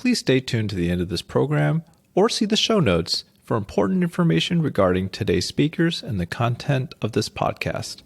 please stay tuned to the end of this program or see the show notes for important information regarding today's speakers and the content of this podcast.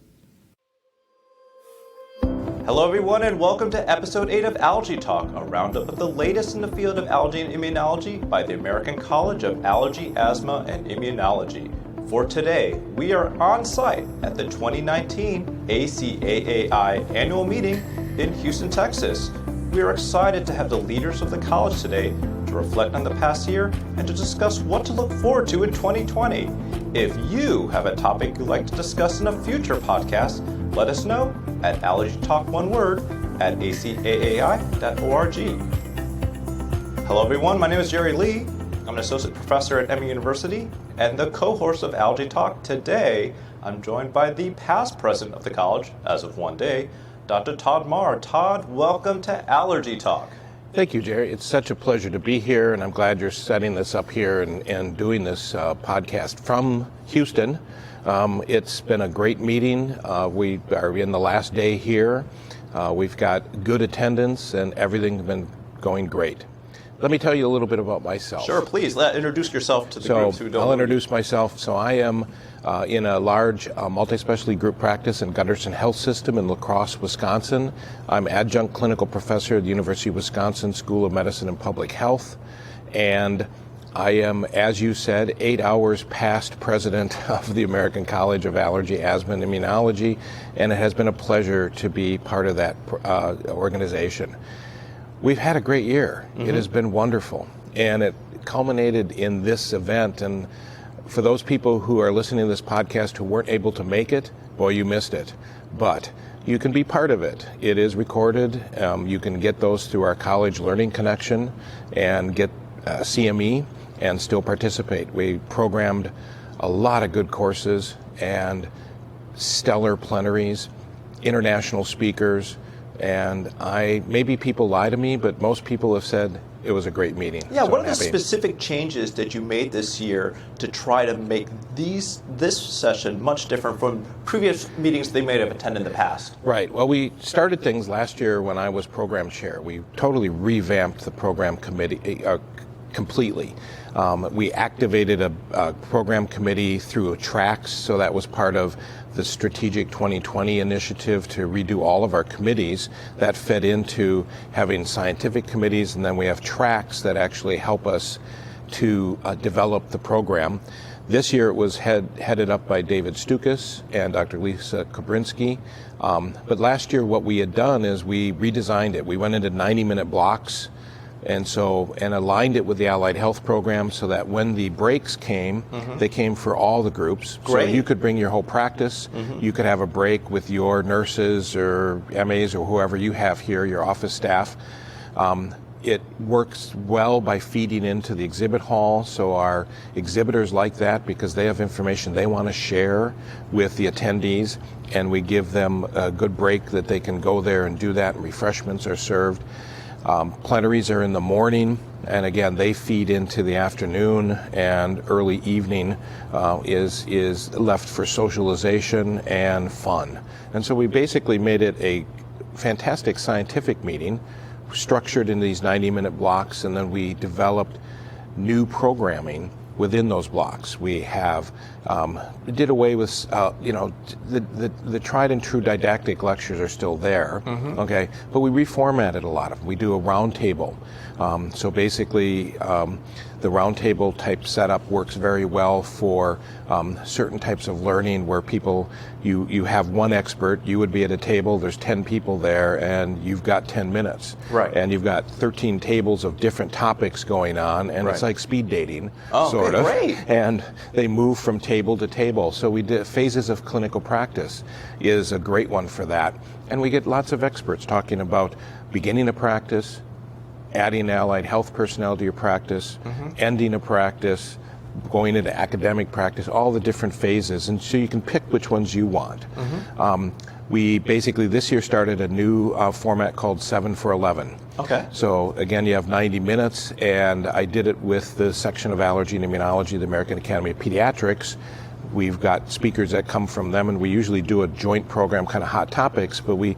Hello everyone and welcome to episode 8 of Allergy Talk, a roundup of the latest in the field of allergy and immunology by the American College of Allergy, Asthma, and Immunology. For today, we are on site at the 2019 ACAAI Annual Meeting in Houston, Texas. We are excited to have the leaders of the college today to reflect on the past year and to discuss what to look forward to in 2020. If you have a topic you'd like to discuss in a future podcast, let us know at allergytalk, one word, at acaai.org. Hello everyone, my name is Jerry Lee. I'm an associate professor at Emory University and the co-host of Allergy Talk. Today, I'm joined by the past president of the college, as of one day, Dr. Todd Mahr. Todd, welcome to Allergy Talk. Thank you, Jerry. It's such a pleasure to be here, and I'm glad you're setting this up here and doing this podcast from Houston. It's been a great meeting. We are in the last day here. We've got good attendance, and everything's been going great. Let me tell you a little bit about myself. Sure, please. Introduce yourself to the groups who don't I'll introduce myself. So I am in a large multi-specialty group practice in Gunderson Health System in La Crosse, Wisconsin. I'm adjunct clinical professor at the University of Wisconsin School of Medicine and Public Health. And I am, as you said, 8 hours past president of the American College of Allergy, Asthma, and Immunology. And it has been a pleasure to be part of that organization. We've had a great year. It has been wonderful. And it culminated in this event. And for those people who are listening to this podcast who weren't able to make it, boy, you missed it. But you can be part of it. It is recorded. You can get those through our college learning connection and get CME and still participate. We programmed a lot of good courses and stellar plenaries, international speakers. And maybe people lie to me, but most people have said it was a great meeting. Yeah, so what are the specific changes that you made this year to try to make this session much different from previous meetings they may have attended in the past? Right. Well, we started things last year when I was program chair. We totally revamped the program committee completely. We activated a program committee through tracks, so that was part of the Strategic 2020 initiative to redo all of our committees. That fed into having scientific committees, and then we have tracks that actually help us to develop the program. This year it was headed up by David Stukas and Dr. Lisa Kobrinsky. But last year what we had done is we redesigned it. We went into 90-minute blocks and aligned it with the Allied Health Program so that when the breaks came, they came for all the groups. Great. So you could bring your whole practice. You could have a break with your nurses or MAs or whoever you have here, your office staff. It works well by feeding into the exhibit hall, so our exhibitors like that because they have information they want to share with the attendees, and we give them a good break that they can go there and do that, and refreshments are served. Plenaries are in the morning, and again, they feed into the afternoon, and early evening is left for socialization and fun. And so we basically made it a fantastic scientific meeting, structured in these 90-minute blocks, and then we developed new programming within those blocks. We have did away with the tried and true didactic lectures are still there, okay, but we reformatted a lot of them. We do a round table. So basically the round table type setup works very well for certain types of learning where you have one expert, you would be at a table, there's 10 people there, and you've got 10 minutes. Right. And you've got 13 tables of different topics going on, and it's like speed dating, sort of. Great. And they move from table to table. So we did phases of clinical practice is a great one for that. And we get lots of experts talking about beginning a practice, adding allied health personnel to your practice, ending a practice, going into academic practice, all the different phases. And so you can pick which ones you want. We basically this year started a new format called 7 for 11. Okay. So again, you have 90 minutes, and I did it with the section of Allergy and Immunology, the American Academy of Pediatrics. We've got speakers that come from them, and we usually do a joint program, kind of hot topics, but we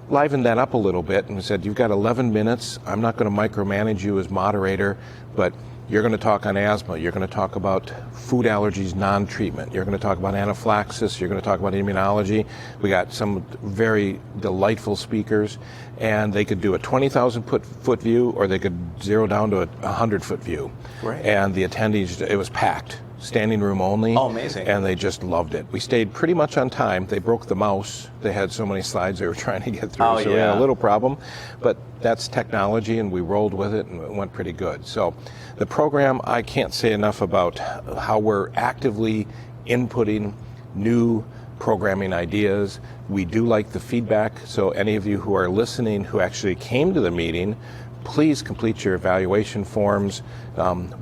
livened that up a little bit and said, you've got 11 minutes. I'm not going to micromanage you as moderator, but you're going to talk on asthma. You're going to talk about food allergies non-treatment. You're going to talk about anaphylaxis. You're going to talk about immunology. We got some very delightful speakers, and they could do a 20,000 foot view, or they could zero down to a 100-foot view. Great. And the attendees, it was packed. Standing room only. Oh, amazing. And they just loved it. We stayed pretty much on time. They broke the mouse. They had so many slides they were trying to get through. Oh, so we had a little problem. But that's technology, and we rolled with it, and it went pretty good. So the program, I can't say enough about how we're actively inputting new programming ideas. We do like the feedback. So any of you who are listening who actually came to the meeting, please complete your evaluation forms.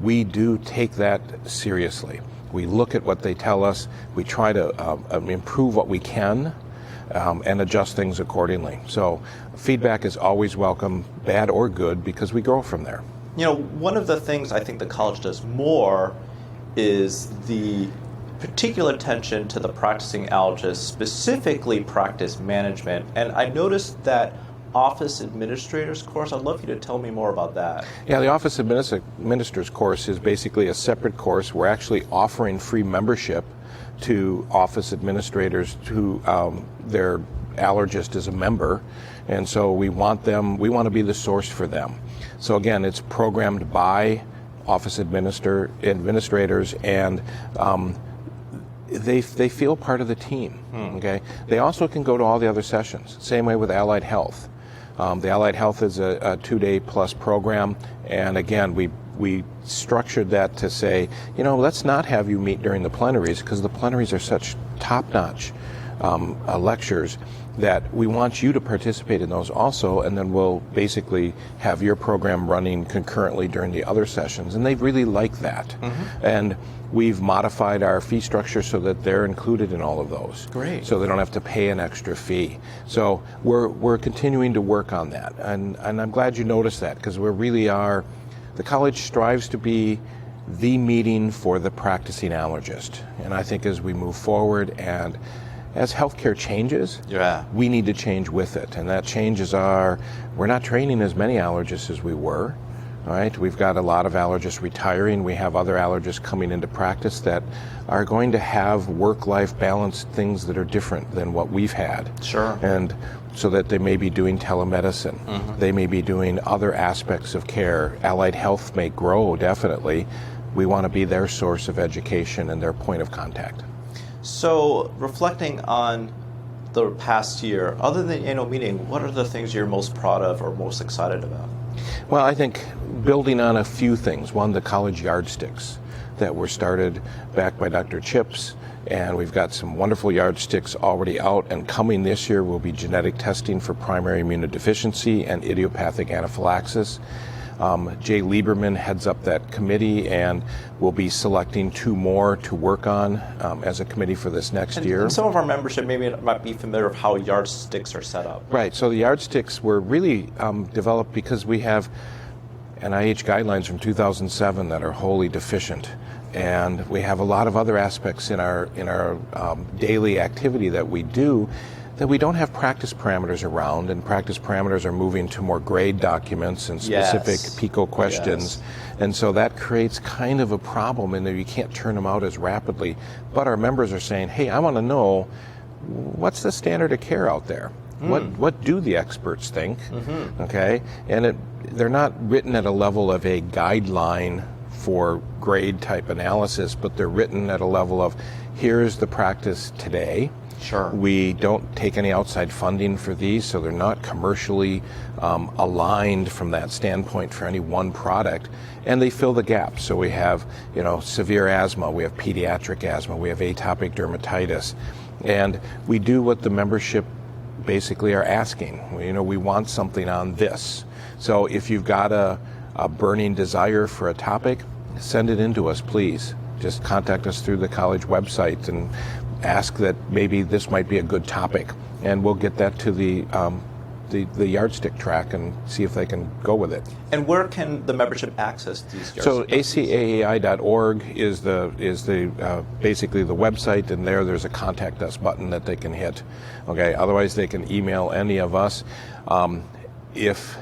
We do take that seriously. We look at what they tell us. We try to improve what we can and adjust things accordingly. So feedback is always welcome, bad or good, because we grow from there. You know, one of the things I think the college does more is the particular attention to the practicing allergist, specifically practice management. And I noticed that Office Administrators course. I'd love you to tell me more about that. Yeah, the Office Administrators course is basically a separate course. We're actually offering free membership to Office Administrators who their allergist is a member, and so we want to be the source for them. So again, it's programmed by Office Administrators, and they feel part of the team. Okay, they also can go to all the other sessions. Same way with Allied Health. The Allied Health is a 2-day plus program, and again, we structured that to say, let's not have you meet during the plenaries, because the plenaries are such top-notch lectures that we want you to participate in those also, and then we'll basically have your program running concurrently during the other sessions, and they really like that. And we've modified our fee structure so that they're included in all of those. Great. So they don't have to pay an extra fee. So we're continuing to work on that, and I'm glad you noticed that, because we really are, the college strives to be the meeting for the practicing allergist. And I think as we move forward and as healthcare changes, we need to change with it. And that changes we're not training as many allergists as we were. All right, we've got a lot of allergists retiring. We have other allergists coming into practice that are going to have work-life balance things that are different than what we've had. Sure. And so that they may be doing telemedicine. They may be doing other aspects of care. Allied Health may grow, definitely. We want to be their source of education and their point of contact. So, reflecting on the past year, other than the annual meeting, what are the things you're most proud of or most excited about? Well, I think building on a few things. One, the college yardsticks that were started back by Dr. Chips, and we've got some wonderful yardsticks already out, and coming this year will be genetic testing for primary immunodeficiency and idiopathic anaphylaxis. Jay Lieberman heads up that committee, and we'll be selecting 2 more to work on as a committee for this next year. And some of our membership might be familiar with how yardsticks are set up. Right, so the yardsticks were really developed because we have NIH guidelines from 2007 that are wholly deficient. And we have a lot of other aspects in our daily activity that we do that we don't have practice parameters around, and practice parameters are moving to more grade documents and specific PICO questions. And so that creates kind of a problem in that you can't turn them out as rapidly. But our members are saying, hey, I want to know, what's the standard of care out there? What do the experts think? Okay, and they're not written at a level of a guideline for grade type analysis, but they're written at a level of, here's the practice today. Sure. We don't take any outside funding for these, so they're not commercially aligned from that standpoint for any one product, and they fill the gaps. So we have, severe asthma, we have pediatric asthma, we have atopic dermatitis, and we do what the membership basically are asking. We want something on this. So if you've got a burning desire for a topic, send it in to us, please. Just contact us through the college website and ask that maybe this might be a good topic, and we'll get that to the the yardstick track and see if they can go with it. And where can the membership access these yardsticks? So ACAAI.org is basically the website, and there's a contact us button that they can hit. Okay. Otherwise, they can email any of us. If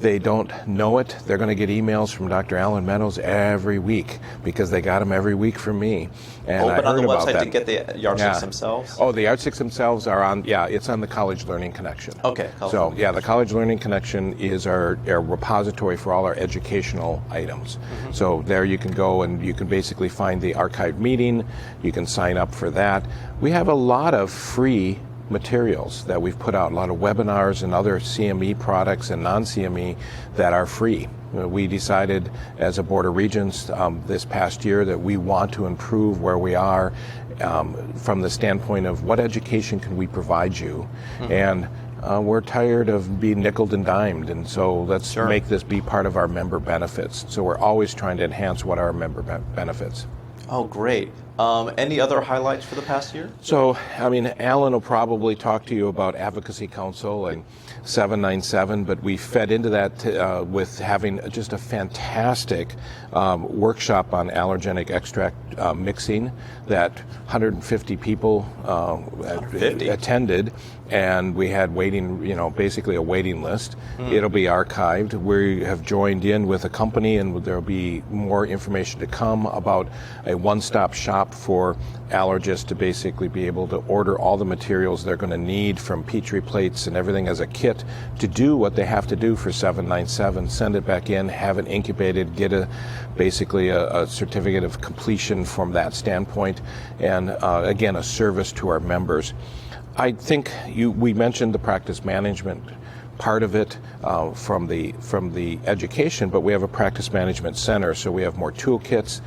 they don't know it, they're going to get emails from Dr. Alan Meadows every week, because they got them every week from me. And but on the website to get the yardsticks Yeah. themselves? Oh, the yardsticks themselves are on, it's on the College Learning Connection. Okay. The College Learning Connection is our repository for all our educational items. Mm-hmm. So there you can go and you can basically find the archived meeting. You can sign up for that. We have a lot of free materials that we've put out, a lot of webinars and other CME products and non-CME that are free. We decided as a Board of Regents this past year that we want to improve where we are from the standpoint of what education can we provide you. And we're tired of being nickeled and dimed, and so let's make this be part of our member benefits. So we're always trying to enhance what are our member benefits. Oh, great. Any other highlights for the past year? So, Alan will probably talk to you about Advocacy Council and 797, but we fed into that with having just a fantastic workshop on allergenic extract mixing that 150 people attended, and we had basically a waiting list. It'll be archived. We have joined in with a company, and there'll be more information to come about a one-stop shop for allergists to basically be able to order all the materials they're going to need, from Petri plates and everything as a kit, to do what they have to do for 797, send it back in, have it incubated, get basically a certificate of completion from that standpoint, and again, a service to our members. I think we mentioned the practice management part of it from the education, but we have a practice management center, so we have more toolkits,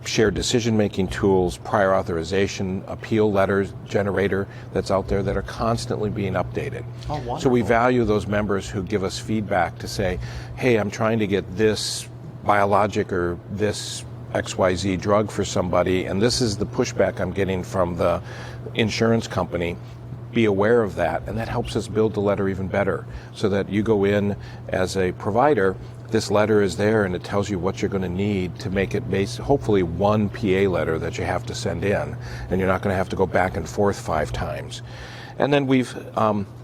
shared decision-making tools, prior authorization, appeal letters generator that's out there that are constantly being updated. Oh, wonderful. So we value those members who give us feedback to say, hey, I'm trying to get this biologic or this XYZ drug for somebody, and this is the pushback I'm getting from the insurance company. Be aware of that, and that helps us build the letter even better, so that you go in as a provider, this letter is there and it tells you what you're going to need to make it hopefully one PA letter that you have to send in, and you're not going to have to go back and forth 5 times. And then we've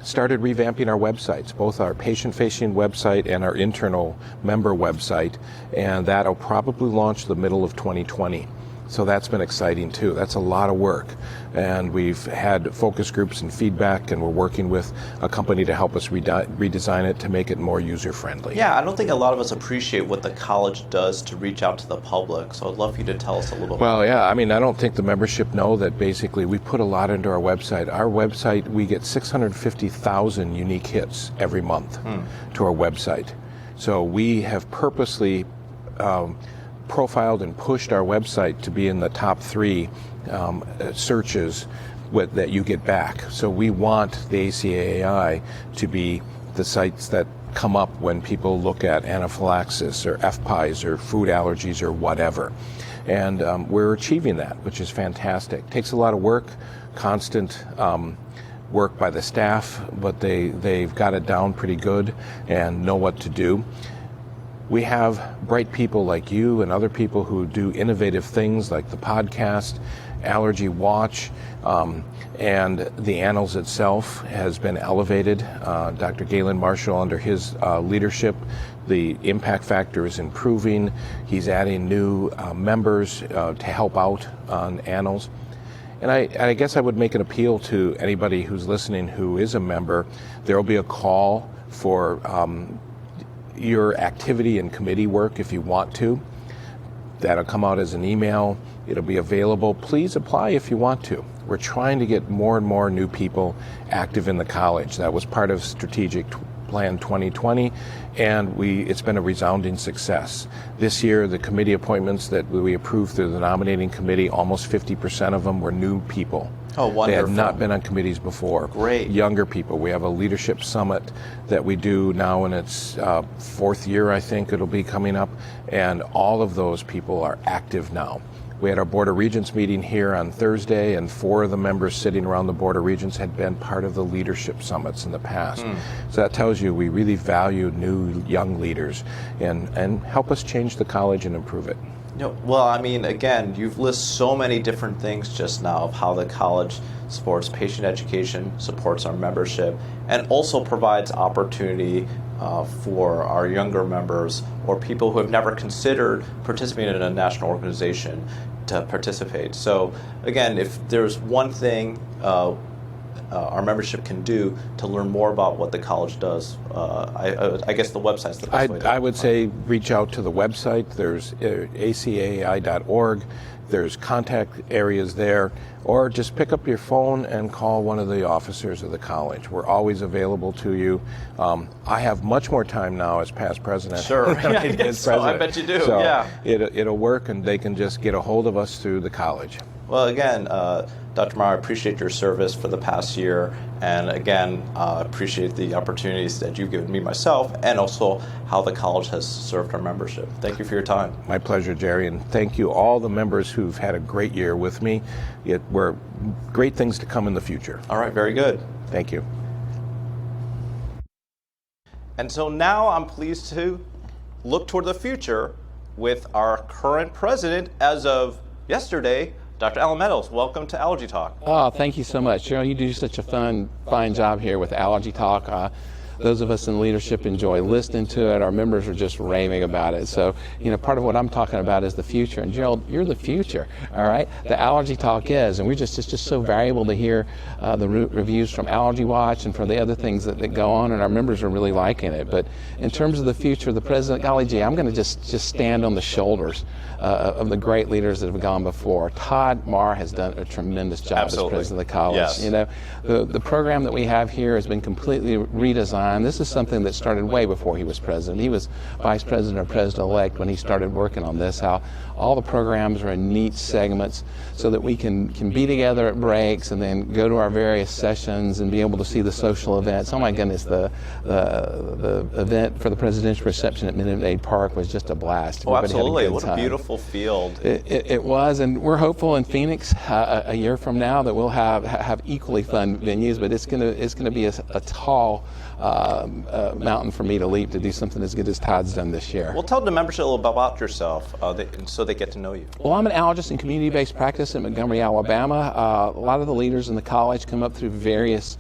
started revamping our websites, both our patient-facing website and our internal member website, and that'll probably launch the middle of 2020. So that's been exciting too. That's a lot of work. And we've had focus groups and feedback, and we're working with a company to help us redesign it to make it more user-friendly. Yeah, I don't think a lot of us appreciate what the college does to reach out to the public, so I'd love for you to tell us a little bit. Well, yeah, I don't think the membership know that basically we put a lot into our website. Our website, we get 650,000 unique hits every month to our website. So we have purposely profiled and pushed our website to be in the top 3 searches that you get back. So we want the ACAAI to be the sites that come up when people look at anaphylaxis or FPIEs or food allergies or whatever. And we're achieving that, which is fantastic. It takes a lot of work, constant work by the staff, but they've got it down pretty good and know what to do. We have bright people like you and other people who do innovative things like the podcast, Allergy Watch, and the Annals itself has been elevated. Dr. Galen Marshall, under his leadership, the impact factor is improving. He's adding new members to help out on Annals. And I guess I would make an appeal to anybody who's listening who is a member. There will be a call for your activity and committee work if you want to. That'll come out as an email. It'll be available. Please apply if you want to. We're trying to get more and more new people active in the college. That was part of Strategic Plan 2020, and it's been a resounding success. This year, the committee appointments that we approved through the nominating committee, almost 50% of them were new people. Oh, wonderful. They had not been on committees before. Great. Younger people. We have a leadership summit that we do now in its 4th year, I think it'll be coming up, and all of those people are active now. We had our Board of Regents meeting here on Thursday, and 4 of the members sitting around the Board of Regents had been part of the leadership summits in the past. So that tells you we really value new young leaders and help us change the college and improve it. Well, I mean, again, you've listed so many different things just now of how the college supports patient education, supports our membership, and also provides opportunity for our younger members or people who have never considered participating in a national organization to participate. So, again, if there's one thing our membership can do to learn more about what the college does, I guess the website's the best way to I would say reach out to the website. There's ACAAI.org. There's contact areas there, or just pick up your phone and call one of the officers of the college. We're always available to you. I have much more time now as past president. Sure, than I did as president. I bet you do. So yeah, it'll work, and they can just get a hold of us through the college. Well, again, Dr. Mahr, I appreciate your service for the past year, and again, appreciate the opportunities that you've given me myself, and also how the college has served our membership. Thank you for your time. My pleasure, Jerry, and thank you all the members who've had a great year with me. We're great things to come in the future. All right, very good. Thank you. And so now I'm pleased to look toward the future with our current president as of yesterday, Dr. Alan Meadows. Welcome to Allergy Talk. Oh, thank you so much. Gerald, you do such a fine job here with Allergy Talk. Those of us in leadership enjoy listening to it. Our members are just raving about it. So, part of what I'm talking about is the future. And Gerald, you're the future, all right? The Allergy Talk is, and it's just so valuable to hear the reviews from Allergy Watch and from the other things that go on, and our members are really liking it. But in terms of the future, the president, golly gee, I'm going to just stand on the shoulders of the great leaders that have gone before. Todd Mahr has done a tremendous job Absolutely. as president of the college. Yes. The program that we have here has been completely redesigned. This is something that started way before he was president. He was vice president or president-elect when he started working on this, how all the programs are in neat segments so that we can be together at breaks and then go to our various sessions and be able to see the social events. Oh my goodness, the event for the presidential reception at Minute Maid Park was just a blast. Oh, Everybody absolutely. had a good What a time. beautiful field. It was, and we're hopeful in Phoenix a year from now that we'll have equally fun venues, but it's gonna be a tall mountain for me to leap to do something as good as Todd's done this year. Well, tell the membership a little bit about yourself so they get to know you. Well, I'm an allergist in community-based practice in Montgomery, Alabama. A lot of the leaders in the college come up through various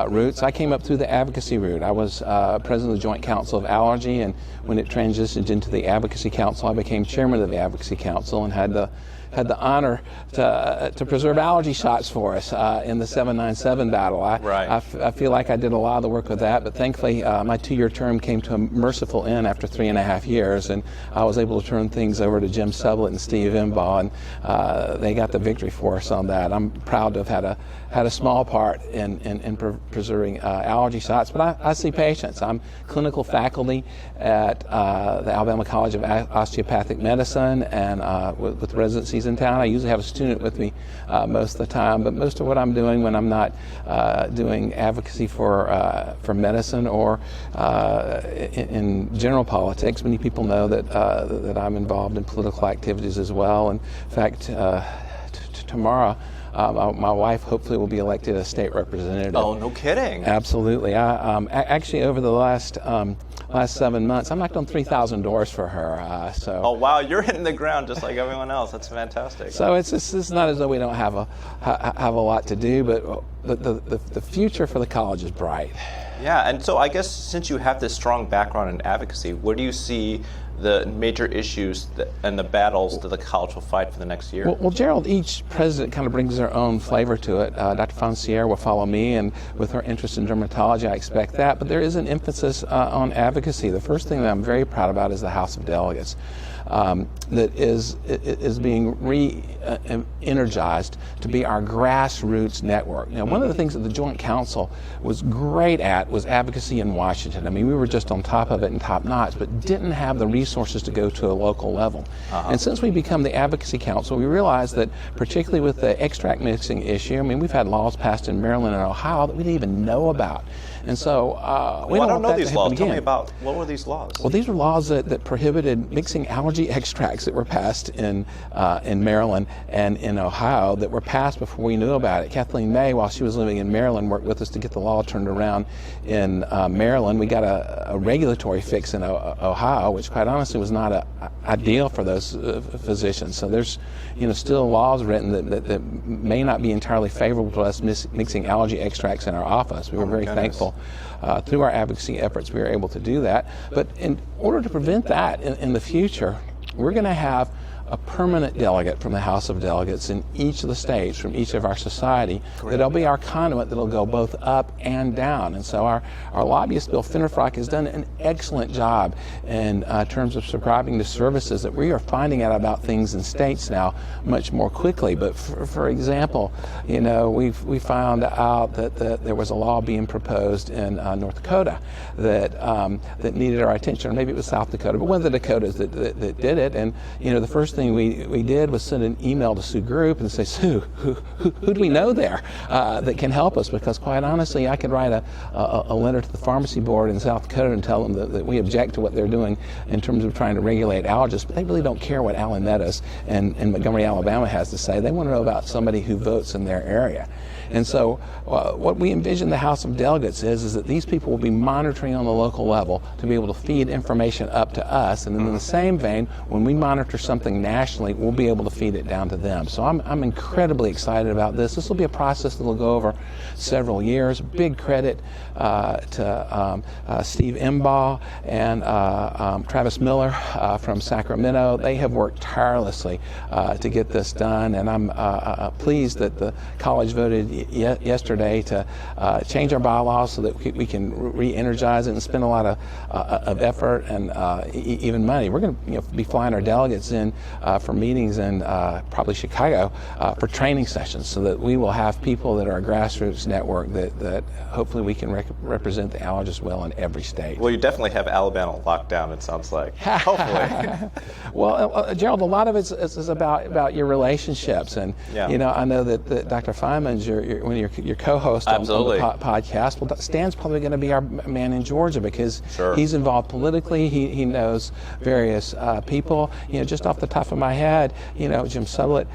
routes. I came up through the advocacy route. I was president of the Joint Council of Allergy, and when it transitioned into the Advocacy Council, I became chairman of the Advocacy Council and had the honor to preserve allergy shots for us in the 797 battle. I feel like I did a lot of the work with that, but thankfully my 2-year term came to a merciful end after 3.5 years, and I was able to turn things over to Jim Sublett and Steve Imbaugh, and they got the victory for us on that. I'm proud to have had a small part in preserving allergy shots, but I see patients. I'm clinical faculty at the Alabama College of Osteopathic Medicine, and with residencies in town. I usually have a student with me most of the time, but most of what I'm doing when I'm not doing advocacy for medicine or in general politics, many people know that I'm involved in political activities as well. In fact, tomorrow, my wife hopefully will be elected as state representative. Oh, no kidding. Absolutely. Actually, over the last 7 months, I knocked on 3,000 doors for her. Oh wow, you're hitting the ground just like everyone else. That's fantastic. So it's not as though we don't have a lot to do, but the future for the college is bright. Yeah, and so I guess since you have this strong background in advocacy, where do you see the major issues and the battles that the college will fight for the next year? Well, Gerald, each president kind of brings their own flavor to it. Dr. Foncier will follow me, and with her interest in dermatology, I expect that. But there is an emphasis on advocacy. The first thing that I'm very proud about is the House of Delegates. That is being re-energized to be our grassroots network. Now, one of the things that the Joint Council was great at was advocacy in Washington. I mean, we were just on top of it and top notch, but didn't have the resources to go to a local level. And since we become the Advocacy Council, we realized that particularly with the extract mixing issue, I mean, we've had laws passed in Maryland and Ohio that we didn't even know about. And so we I don't know want that these to laws. happen Tell me again. about, what were these laws? Well, these were laws that prohibited mixing allergy extracts that were passed in Maryland and in Ohio, that were passed before we knew about it. Kathleen May, while she was living in Maryland, worked with us to get the law turned around in Maryland. We got a regulatory fix in Ohio, which quite honestly was not ideal for those physicians. So there's still laws written that may not be entirely favorable to us mixing allergy extracts in our office. We were very thankful. Through our advocacy efforts, we were able to do that. But in order to prevent that in the future, we're going to have a permanent delegate from the House of Delegates in each of the states, from each of our society, that'll be our conduit that'll go both up and down. And so our lobbyist, Bill Finnerfrock, has done an excellent job in terms of subscribing to services that we are finding out about things in states now much more quickly. But for example, we found out that there was a law being proposed in North Dakota that needed our attention, or maybe it was South Dakota, but one of the Dakotas that did it. And the first thing we did was send an email to Sue Group and say, Sue, who do we know there that can help us? Because quite honestly, I could write a letter to the pharmacy board in South Dakota and tell them that we object to what they're doing in terms of trying to regulate allergists, but they really don't care what Allen Meadows and Montgomery, Alabama has to say. They want to know about somebody who votes in their area. And so what we envision the House of Delegates is that these people will be monitoring on the local level to be able to feed information up to us, and then in the same vein, when we monitor something nationally, we'll be able to feed it down to them. So I'm incredibly excited about this. This will be a process that will go over several years. Big credit to Steve Imbaugh and Travis Miller from Sacramento. They have worked tirelessly to get this done, and I'm pleased that the college voted yesterday to change our bylaws so that we can re-energize it and spend a lot of effort and even money. We're going to be flying our delegates in for meetings in probably Chicago for training sessions, so that we will have people that are a grassroots network that hopefully we can represent the allergists well in every state. Well, you definitely have Alabama locked down, it sounds like. Hopefully. Well, Gerald, a lot of it is about your relationships, and I know that Dr. Feynman's one of your co-hosts on the podcast. Well, Stan's probably going to be our man in Georgia because he's involved politically. He knows various people. Just off the top of my head, Jim Sublett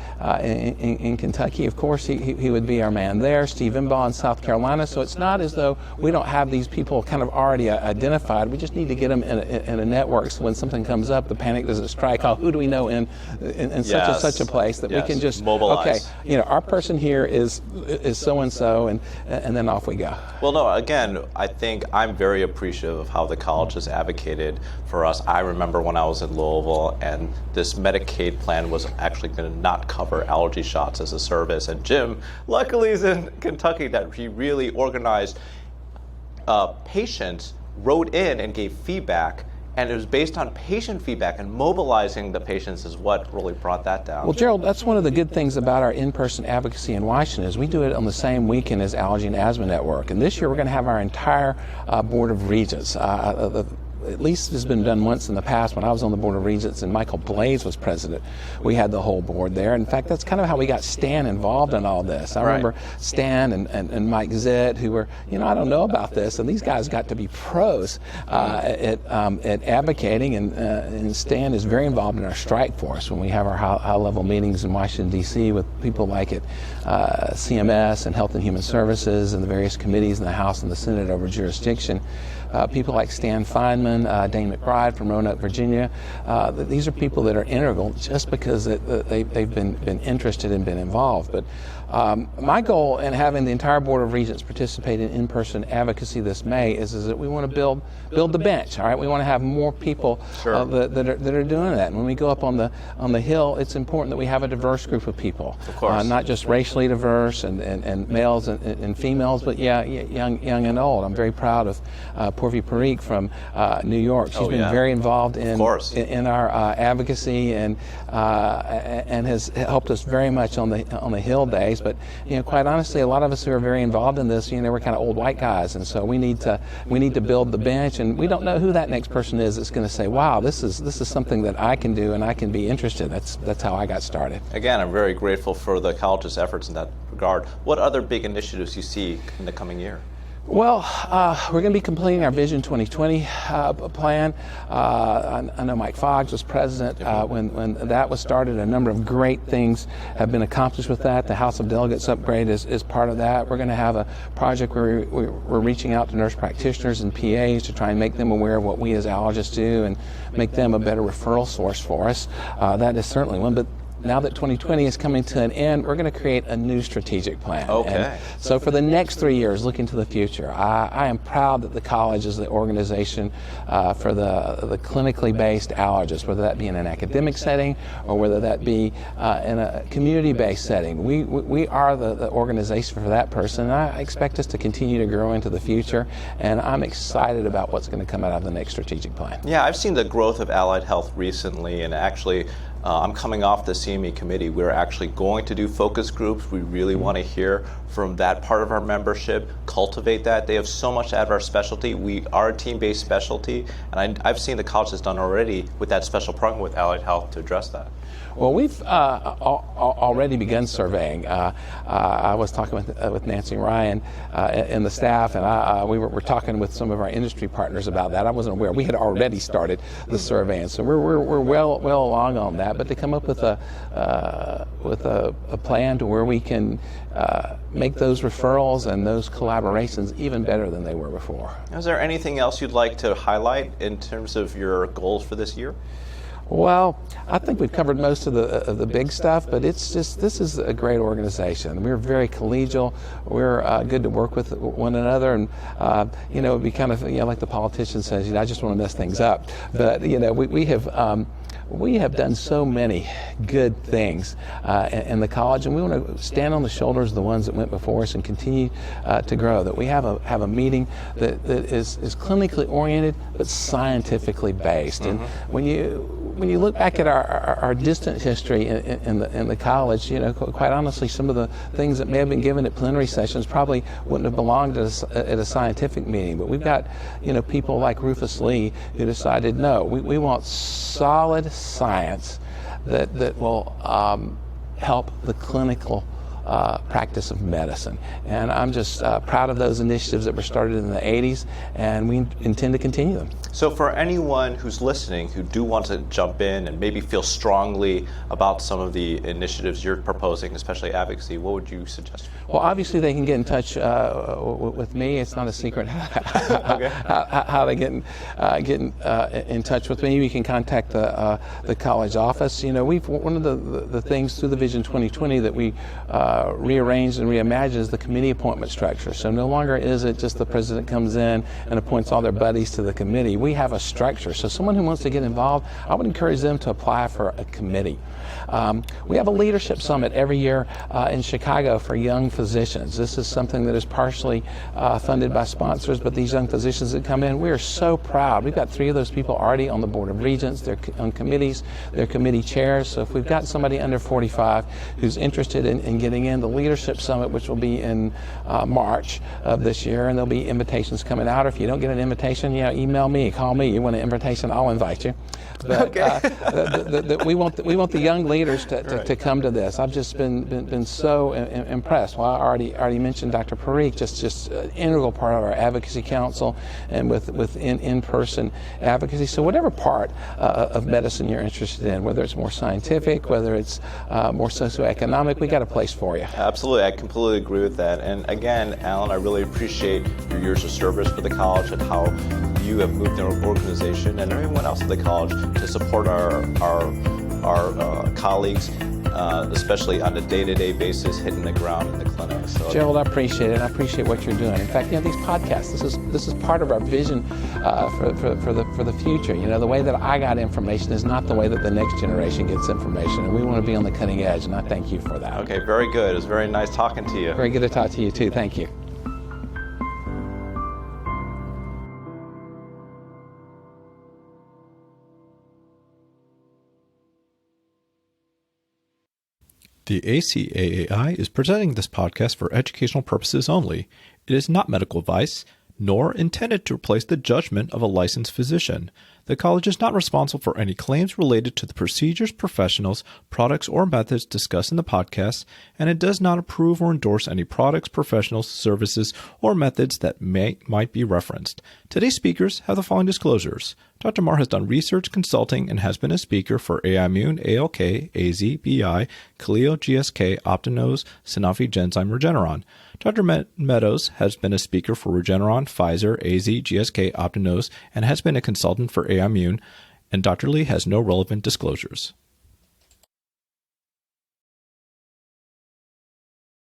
in Kentucky, of course, he would be our man there. Steve Imbaugh in South Carolina. So it's not as though we don't have these people kind of already identified. We just need to get them in a network, so when something comes up, the panic doesn't strike. Oh, who do we know in such and such a place that we can just mobilize? Okay, our person here is so and so, and then off we go. Well, no, again, I think I'm very appreciative of how the college has advocated for us. I remember when I was in Louisville, and this Medicaid plan was actually going to not cover allergy shots as a service. And Jim, luckily, is in Kentucky, that he really organized patients, wrote in and gave feedback. And it was based on patient feedback, and mobilizing the patients is what really brought that down. Well, Gerald, that's one of the good things about our in-person advocacy in Washington is we do it on the same weekend as Allergy and Asthma Network. And this year we're going to have our entire Board of Regents. At least it's been done once in the past when I was on the Board of Regents and Michael Blaze was president. We had the whole board there. In fact, that's kind of how we got Stan involved in all this. I remember Stan and Mike Zitt, who were, I don't know about this, and these guys got to be pros at advocating, and Stan is very involved in our strike force when we have our high-level meetings in Washington, D.C. with people like at CMS and Health and Human Services and the various committees in the House and the Senate over jurisdiction. People like Stan Feynman, Dane McBride from Roanoke, Virginia. These are people that are integral just because they've been interested and been involved. But my goal in having the entire Board of Regents participate in in-person advocacy this May is that we want to build the bench. All right, we want to have more people that are doing that. And when we go up on the Hill, it's important that we have a diverse group of people. Of course, not just racially diverse and males and females, but young and old. I'm very proud of Purvi Parikh from New York. She's been very involved in our advocacy and has helped us very much on the Hill days. But quite honestly, a lot of us who are very involved in this, we're kind of old white guys, and so we need to build the bench, and we don't know who that next person is that's going to say, "Wow, this is something that I can do and I can be interested." That's how I got started. Again, I'm very grateful for the college's efforts in that regard. What other big initiatives you see in the coming year? Well, we're going to be completing our Vision 2020 plan. I know Mike Foggs was president when that was started. A number of great things have been accomplished with that. The House of Delegates upgrade is part of that. We're going to have a project where we're reaching out to nurse practitioners and PAs to try and make them aware of what we as allergists do and make them a better referral source for us. That is certainly one. But now that 2020 is coming to an end, we're going to create a new strategic plan. Okay. And so for the next 3 years, looking to the future, I am proud that the college is the organization for the clinically based allergists, whether that be in an academic setting or whether that be in a community-based setting. We are the organization for that person, and I expect us to continue to grow into the future, and I'm excited about what's going to come out of the next strategic plan. Yeah, I've seen the growth of allied health recently, and actually I'm coming off the CME committee. We're actually going to do focus groups. We really want to hear from that part of our membership, cultivate that. They have so much out of our specialty. We are a team-based specialty, and I've seen the college has done already with that special program with allied health to address that. Well, we've already begun surveying. I was talking with Nancy Ryan and the staff, and we were talking with some of our industry partners about that. I wasn't aware. We had already started the survey, and so we're well along on that. But to come up with a plan to where we can make those referrals and those collaborations even better than they were before. Is there anything else you'd like to highlight in terms of your goals for this year? Well, I think we've covered most of the big stuff, but it's just, this is a great organization. We're very collegial. We're good to work with one another, and it'd be kind of like the politician says, I just want to mess things up. But we have done so many good things in the college, and we want to stand on the shoulders of the ones that went before us and continue to grow. That we have a meeting that is clinically oriented but scientifically based. Mm-hmm. And when you look back at our distant history in the college, quite honestly, some of the things that may have been given at plenary sessions probably wouldn't have belonged at a scientific meeting. But we've got people like Rufus Lee who decided, no, we want solid science that will help the clinical practice of medicine. And I'm just proud of those initiatives that were started in the 80s, and we intend to continue them. So for anyone who's listening who do want to jump in and maybe feel strongly about some of the initiatives you're proposing, especially advocacy, what would you suggest? Well, obviously they can get in touch with me. It's not a secret how they get in touch with me. You can contact the college office. One of the things through the Vision 2020 that we rearranged and reimagined is the committee appointment structure. So no longer is it just the president comes in and appoints all their buddies to the committee. We have a structure. So someone who wants to get involved, I would encourage them to apply for a committee. We have a leadership summit every year in Chicago for young physicians. This is something that is partially funded by sponsors, but these young physicians that come in, we are so proud. We've got 3 of those people already on the Board of Regents. They're on committees. They're committee chairs. So if we've got somebody under 45 who's interested in getting in, the leadership summit, which will be in March of this year, and there'll be invitations coming out. Or if you don't get an invitation, email me, call me. You want an invitation, I'll invite you. But we want the young leaders to come to this. I've just been so impressed. Well, I already mentioned Dr. Parikh, just an integral part of our advocacy council and with in-person advocacy. So whatever part of medicine you're interested in, whether it's more scientific, whether it's more socioeconomic, we got a place for you. Absolutely, I completely agree with that. And again, Alan, I really appreciate your years of service for the college and how you have moved our organization and everyone else at the college to support our colleagues, especially on a day-to-day basis, hitting the ground in the clinic. So, Gerald, I appreciate it. I appreciate what you're doing. In fact, these podcasts, this is part of our vision for the future. The way that I got information is not the way that the next generation gets information, and we want to be on the cutting edge, and I thank you for that. Okay, very good. It was very nice talking to you. Very good to talk to you, too. Thank you. The ACAAI is presenting this podcast for educational purposes only. It is not medical advice. nor intended to replace the judgment of a licensed physician. The college is not responsible for any claims related to the procedures, professionals, products, or methods discussed in the podcast, and it does not approve or endorse any products, professionals, services, or methods that might be referenced. Today's speakers have the following disclosures. Dr. Mahr has done research, consulting, and has been a speaker for Aimmune, ALK, AZ, BI, Kaleo, GSK, Optinose, Sanofi-Genzyme, Regeneron. Dr. Meadows has been a speaker for Regeneron, Pfizer, AZ, GSK, Optinose, and has been a consultant for Aimmune, and Dr. Lee has no relevant disclosures.